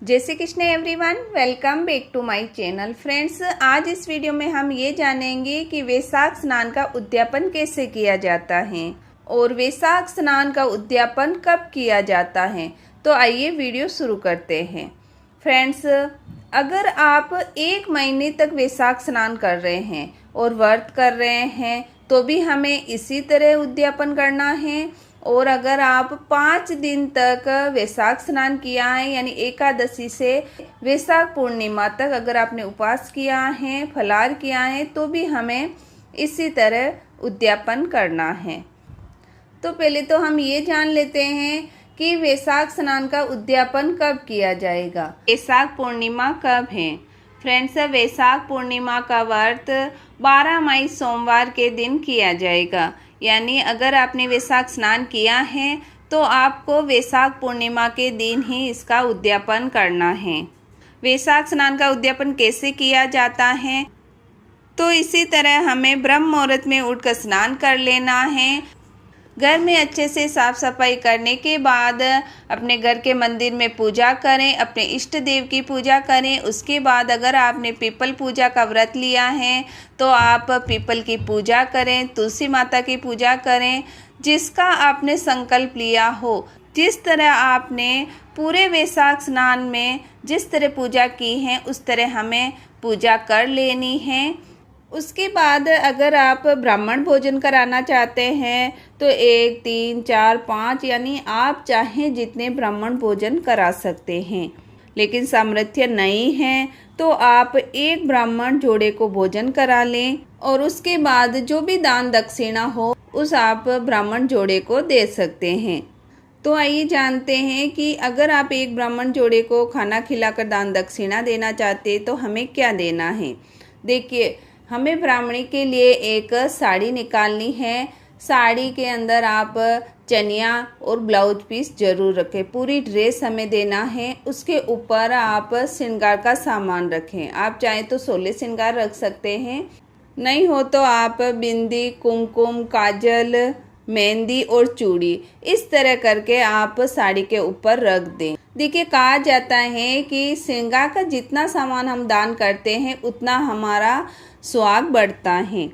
जय Shri Krishna everyone, welcome back to my channel. Friends, आज इस वीडियो में हम ये जानेंगे कि वैशाख स्नान का उद्यापन कैसे किया जाता है और वैशाख स्नान का उद्यापन कब किया जाता है। तो आइए वीडियो शुरू करते हैं। फ्रेंड्स, अगर आप 1 महीने तक वैशाख स्नान कर रहे हैं और व्रत कर रहे हैं तो भी हमें इसी तरह उद्यापन करना है। और अगर आप 5 दिन तक वैशाख स्नान किया है, यानी एकादशी से वैशाख पूर्णिमा तक अगर आपने उपवास किया है, फलाहार किया है, तो भी हमें इसी तरह उद्यापन करना है। तो पहले तो हम ये जान लेते हैं कि वैशाख स्नान का उद्यापन कब किया जाएगा। वैशाख पूर्णिमा कब है? फ्रेंड्स, वैशाख पूर्णिमा का व्रत 12 मई सोमवार के दिन किया जाएगा। यानी अगर आपने वैशाख स्नान किया है तो आपको वैशाख पूर्णिमा के दिन ही इसका उद्यापन करना है। वैशाख स्नान का उद्यापन कैसे किया जाता है? तो इसी तरह हमें ब्रह्म मुहूर्त में उठकर स्नान कर लेना है। घर में अच्छे से साफ सफाई करने के बाद अपने घर के मंदिर में पूजा करें, अपने इष्ट देव की पूजा करें। उसके बाद अगर आपने पीपल पूजा का व्रत लिया है तो आप पीपल की पूजा करें, तुलसी माता की पूजा करें, जिसका आपने संकल्प लिया हो। जिस तरह आपने पूरे वैशाख स्नान में जिस तरह पूजा की है उस तरह हमें पूजा कर लेनी है। उसके बाद अगर आप ब्राह्मण भोजन कराना चाहते हैं तो 1, 3, 4, 5 यानी आप चाहें जितने ब्राह्मण भोजन करा सकते हैं। लेकिन सामर्थ्य नहीं है तो आप एक ब्राह्मण जोड़े को भोजन करा लें और उसके बाद जो भी दान दक्षिणा हो उस आप ब्राह्मण जोड़े को दे सकते हैं। तो आइए जानते हैं कि अगर आप एक ब्राह्मण जोड़े को खाना खिलाकर दान दक्षिणा देना चाहते हैं तो हमें क्या देना है। देखिए, हमें ब्राह्मणी के लिए एक साड़ी निकालनी है। साड़ी के अंदर आप चनिया और ब्लाउज पीस जरूर रखें। पूरी ड्रेस हमें देना है। उसके ऊपर आप श्रृंगार का सामान रखें। आप चाहें तो 16 श्रृंगार रख सकते हैं, नहीं हो तो आप बिंदी, कुमकुम, काजल, मेहंदी और चूड़ी इस तरह करके आप साड़ी के ऊपर रख दें। देखिए, कहा जाता है कि श्रृंगार का जितना सामान हम दान करते हैं उतना हमारा सुहाग बढ़ता है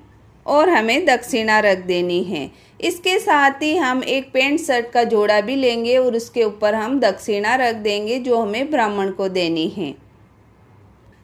और हमें दक्षिणा रख देनी है। इसके साथ ही हम एक पैंट शर्ट का जोड़ा भी लेंगे और उसके ऊपर हम दक्षिणा रख देंगे जो हमें ब्राह्मण को देनी है।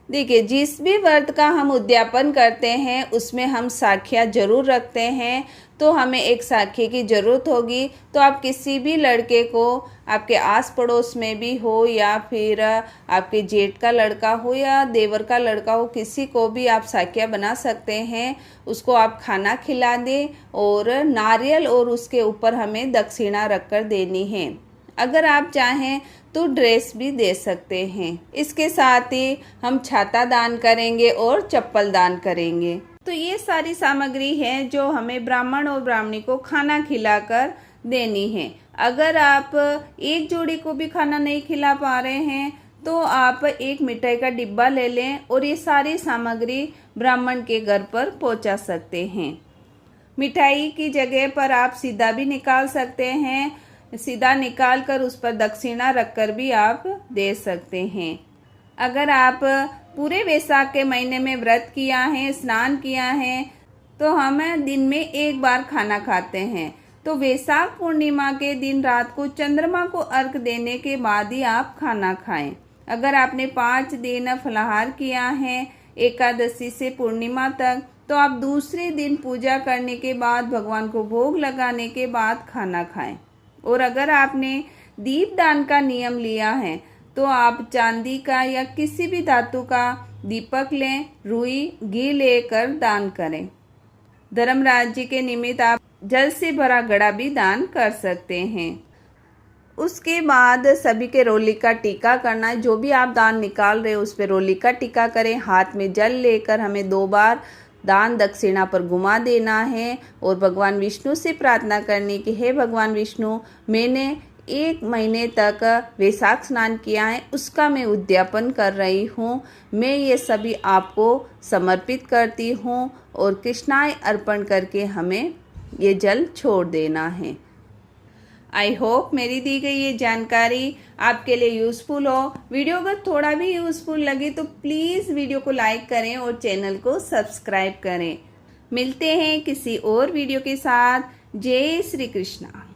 देखिए, जिस भी व्रत का हम उद्यापन करते हैं उसमें हम साखियाँ जरूर रखते हैं, तो हमें एक साखी की ज़रूरत होगी। तो आप किसी भी लड़के को, आपके आस पड़ोस में भी हो या फिर आपके जेठ का लड़का हो या देवर का लड़का हो, किसी को भी आप साखियाँ बना सकते हैं। उसको आप खाना खिला दें और नारियल और उसके ऊपर हमें दक्षिणा रखकर देनी है। अगर आप चाहें तो ड्रेस भी दे सकते हैं। इसके साथ ही हम छाता दान करेंगे और चप्पल दान करेंगे। तो ये सारी सामग्री है जो हमें ब्राह्मण और ब्राह्मणी को खाना खिलाकर देनी है। अगर आप एक जोड़ी को भी खाना नहीं खिला पा रहे हैं तो आप एक मिठाई का डिब्बा ले लें और ये सारी सामग्री ब्राह्मण के घर पर पहुंचा सकते हैं। मिठाई की जगह पर आप सीधा भी निकाल सकते हैं। सीधा निकाल कर उस पर दक्षिणा रखकर भी आप दे सकते हैं। अगर आप पूरे वैशाख के महीने में व्रत किया है, स्नान किया है, तो हम दिन में एक बार खाना खाते हैं। तो वैशाख पूर्णिमा के दिन रात को चंद्रमा को अर्घ देने के बाद ही आप खाना खाएं। अगर आपने 5 दिन फलाहार किया है एकादशी से पूर्णिमा तक, तो आप दूसरे दिन पूजा करने के बाद भगवान को भोग लगाने के बाद खाना खाएं। और अगर आपने दीपदान का नियम लिया है तो आप चांदी का या किसी भी धातु का दीपक लें, रुई, घी लेकर दान करें। धर्मराज जी के निमित्त आप जल से भरा घड़ा भी दान कर सकते हैं। उसके बाद सभी के रोली का टीका करना है। जो भी आप दान निकाल रहे हो उस पर रोली का टीका करें। हाथ में जल लेकर हमें 2 बार दान दक्षिणा पर घुमा देना है और भगवान विष्णु से प्रार्थना करनी कि हे भगवान विष्णु, मैंने 1 महीने तक वैशाख स्नान किया है, उसका मैं उद्यापन कर रही हूँ। मैं ये सभी आपको समर्पित करती हूँ और कृष्णाय अर्पण करके हमें ये जल छोड़ देना है। आई होप मेरी दी गई ये जानकारी आपके लिए यूज़फुल हो। वीडियो अगर थोड़ा भी यूज़फुल लगे तो प्लीज़ वीडियो को लाइक करें और चैनल को सब्सक्राइब करें। मिलते हैं किसी और वीडियो के साथ। जय श्री कृष्णा।